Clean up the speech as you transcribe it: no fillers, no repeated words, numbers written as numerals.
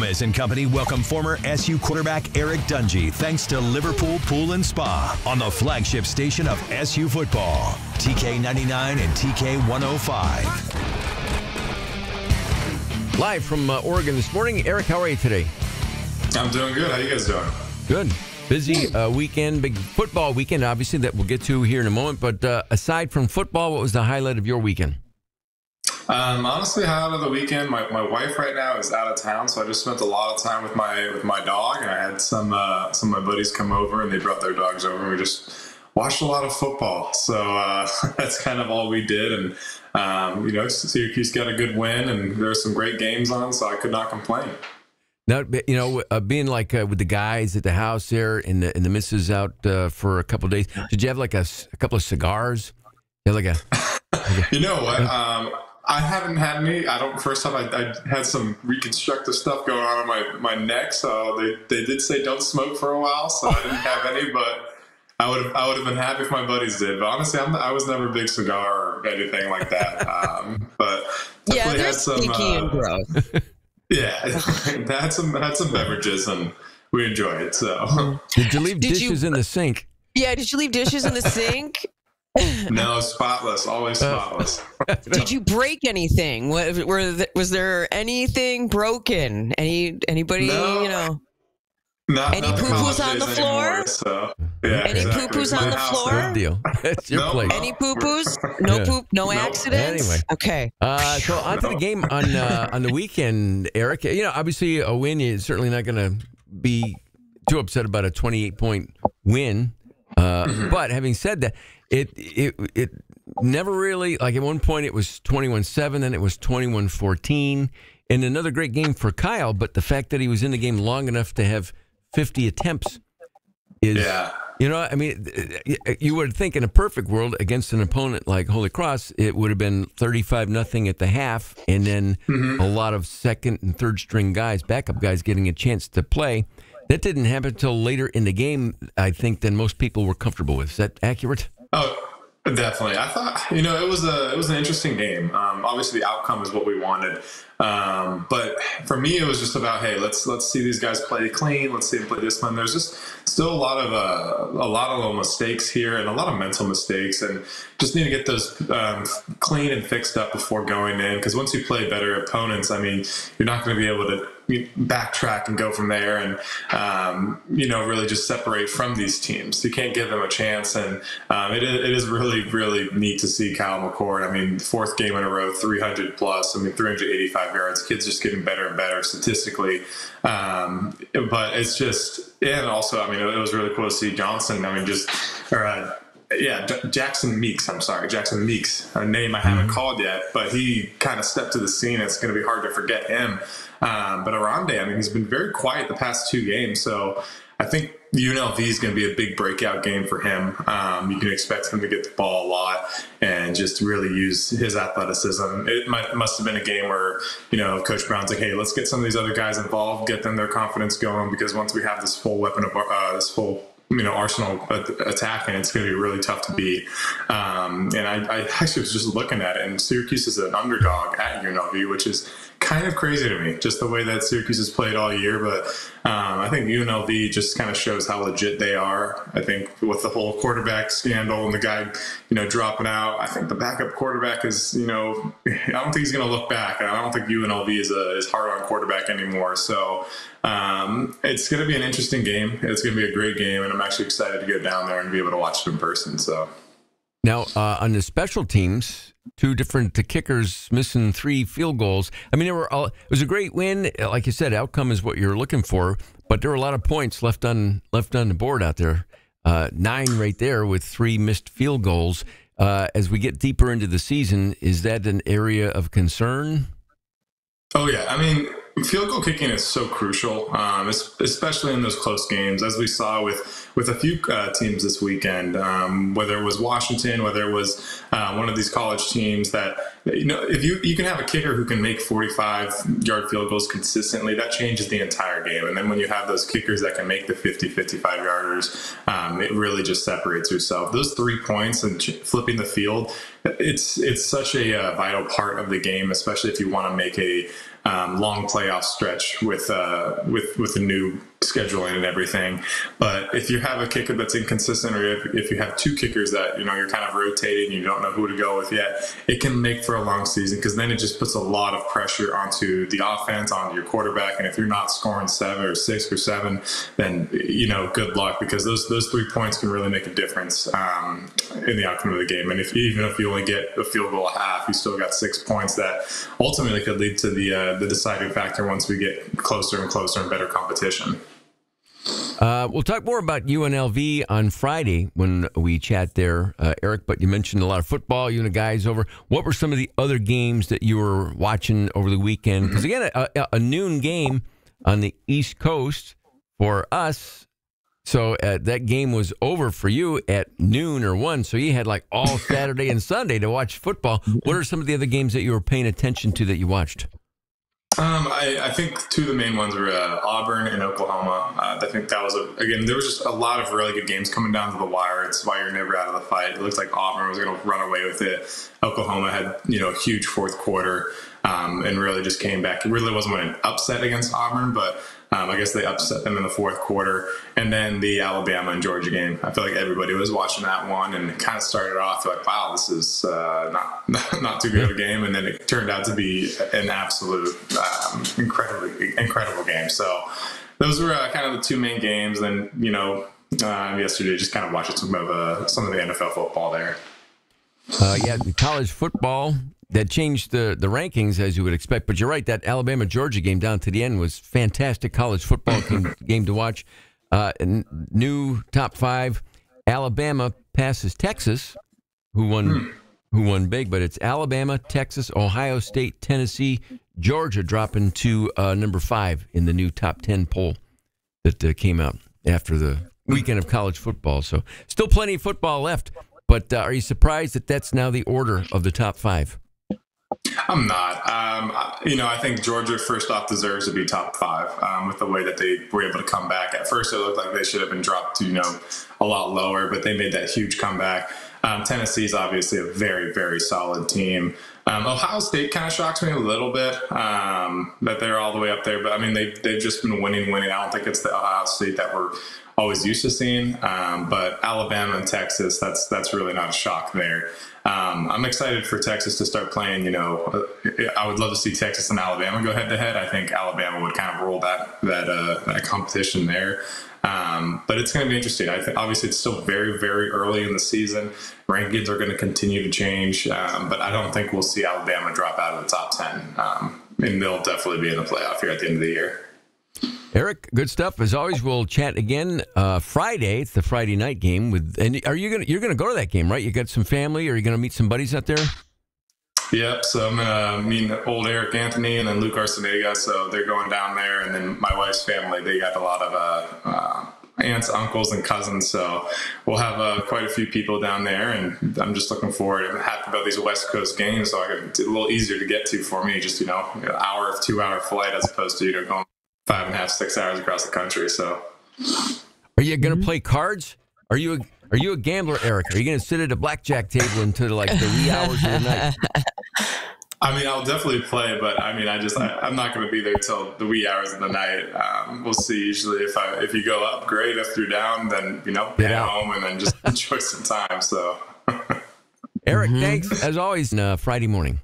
Gomez and company welcome former SU quarterback Eric Dungey thanks to Liverpool Pool and Spa on the flagship station of SU football, TK99 and TK105. Live from Oregon this morning. Eric, how are you today? I'm doing good. How you guys doing? Good. Busy weekend, big football weekend, obviously, that we'll get to here in a moment. But aside from football, what was the highlight of your weekend? Honestly, highlight of the weekend, my wife right now is out of town, so I just spent a lot of time with my dog, and I had some of my buddies come over, and they brought their dogs over, and we just watched a lot of football. So that's kind of all we did, and Syracuse got a good win, and there were some great games on, so I could not complain. Now, being like with the guys at the house there, and the missus out for a couple of days, did you have like a couple of cigars? You had like a you know what? I haven't had any. First time I had some reconstructive stuff going on my neck, so they did say don't smoke for a while, so I didn't have any, but I would have been happy if my buddies did. But honestly, I was never a big cigar or anything like that. But yeah, they're sneaky and gross. Yeah, had some beverages and we enjoyed it. So did you leave dishes in the sink? Yeah, did you leave dishes in the sink? No, spotless, always spotless. Did you break anything? Was there anything broken? Anybody? No. Any poo-poos on the floor? Anymore, so, yeah, any poo-poos on the floor? Good deal. It's your place. Any poo-poos? No poop? No accidents? Anyway. Okay. So on to the game on the weekend, Eric. Obviously a win. You're certainly not going to be too upset about a 28-point win. But having said that, it never really, like at one point it was 21-7, then it was 21-14, and another great game for Kyle. But the fact that he was in the game long enough to have 50 attempts is, you would think in a perfect world against an opponent like Holy Cross, it would have been 35-0 at the half, and then a lot of second and third string guys, backup guys, getting a chance to play. That didn't happen until later in the game, I think, than most people were comfortable with. Is that accurate? Oh, definitely. I thought, it was an interesting game. Obviously, the outcome is what we wanted. But for me, it was just about, hey, let's see these guys play clean. Let's see them play this one. There's just still a lot of little mistakes here and a lot of mental mistakes, and just need to get those clean and fixed up before going in. Because once you play better opponents, you're not going to be able to backtrack and go from there and really just separate from these teams. You can't give them a chance, and it is really, really neat to see Kyle McCord. Fourth game in a row, 300 plus, 385 yards. Kids just getting better and better statistically, but it's just, and also it was really cool to see Johnson. Jackson Meeks. Jackson Meeks, a name I haven't called yet, but he kind of stepped to the scene. It's going to be hard to forget him. But Arande, he's been very quiet the past two games, so I think UNLV is going to be a big breakout game for him. You can expect him to get the ball a lot and just really use his athleticism. It must have been a game where, Coach Brown's like, hey, let's get some of these other guys involved, get them their confidence going, because once we have this full weapon of this full Arsenal attacking, it's going to be really tough to beat. And I actually was just looking at it, and Syracuse is an underdog at UNLV, which is kind of crazy to me, just the way that Syracuse has played all year. But I think UNLV just kind of shows how legit they are. I think with the whole quarterback scandal and the guy, dropping out, I think the backup quarterback is, I don't think he's going to look back. And I don't think UNLV is hard on quarterback anymore. So it's going to be an interesting game. It's going to be a great game, and I'm actually excited to go down there and be able to watch it in person. So now on the special teams, two different kickers missing 3 field goals. It was a great win. Like you said, outcome is what you're looking for, but there were a lot of points left on the board out there. 9 right there with 3 missed field goals. As we get deeper into the season, is that an area of concern? Oh yeah, field goal kicking is so crucial, especially in those close games, as we saw with a few teams this weekend, whether it was Washington, whether it was one of these college teams that, if you can have a kicker who can make 45-yard field goals consistently, that changes the entire game. And then when you have those kickers that can make the 50, 55-yarders, it really just separates yourself. Those 3 points and flipping the field, it's such a vital part of the game, especially if you want to make a long playoff stretch with the new scheduling and everything. But if you have a kicker that's inconsistent, or if you have two kickers that you're kind of rotating, you don't know who to go with yet, it can make for a long season, because then it just puts a lot of pressure onto the offense, onto your quarterback. And if you're not scoring 7 or 6 or 7, then good luck, because those 3 points can really make a difference in the outcome of the game. And even if you only get a field goal a half, you still got 6 points that ultimately could lead to the deciding factor once we get closer and closer and better competition. We'll talk more about UNLV on Friday when we chat there, Eric, but you mentioned a lot of football, you and the guys over. What were some of the other games that you were watching over the weekend? Because, again, a noon game on the East Coast for us. So that game was over for you at noon or 1, so you had like all Saturday and Sunday to watch football. What are some of the other games that you were paying attention to that you watched? I think 2 of the main ones were Auburn and Oklahoma. I think that was, there was just a lot of really good games coming down to the wire. It's why you're never out of the fight. It looks like Auburn was going to run away with it. Oklahoma had, a huge fourth quarter and really just came back. It really wasn't an upset against Auburn, but I guess they upset them in the fourth quarter. And then the Alabama and Georgia game. I feel like everybody was watching that one, and it kind of started off like, wow, this is not too good of a game. And then it turned out to be an absolute incredible game. So those were kind of the 2 main games. And then, yesterday, just kind of watching some of the NFL football there. College football. That changed the rankings, as you would expect. But you're right, that Alabama-Georgia game down to the end was fantastic college football game to watch. New top 5. Alabama passes Texas, who won big. But it's Alabama, Texas, Ohio State, Tennessee, Georgia dropping to number 5 in the new top 10 poll that came out after the weekend of college football. So still plenty of football left. But are you surprised that that's now the order of the top 5? I'm not. I think Georgia, first off, deserves to be top 5 with the way that they were able to come back. At first, it looked like they should have been dropped to, a lot lower, but they made that huge comeback. Tennessee is obviously a very, very solid team. Ohio State kind of shocks me a little bit that they're all the way up there. But, they've just been winning. I don't think it's the Ohio State that we're always used to seeing. But Alabama and Texas, that's really not a shock there. I'm excited for Texas to start playing. I would love to see Texas and Alabama go head-to-head. I think Alabama would kind of rule that competition there. But it's going to be interesting. I think obviously it's still very, very early in the season. Rankings are going to continue to change, but I don't think we'll see Alabama drop out of the top 10. And they'll definitely be in the playoff here at the end of the year. Eric, good stuff. As always, we'll chat again Friday. It's the Friday night game. You're gonna go to that game, right? You got some family, or are you gonna meet some buddies out there? Yep. So I'm gonna meet old Eric Anthony and then Luke Arcenega. So they're going down there, and then my wife's family. They got a lot of aunts, uncles, and cousins. So we'll have quite a few people down there, and I'm just looking forward. I'm happy about these West Coast games, so it's a little easier to get to for me. Just an hour, 2-hour flight as opposed to going 5.5, 6 hours across the country. So, are you going to play cards? Are you a gambler, Eric? Are you going to sit at a blackjack table until like the wee hours of the night? I'll definitely play, but I'm not going to be there till the wee hours of the night. We'll see. Usually, if you go up, great. If you're down, then head home and then just enjoy some time. So, Eric, thanks as always. Friday morning.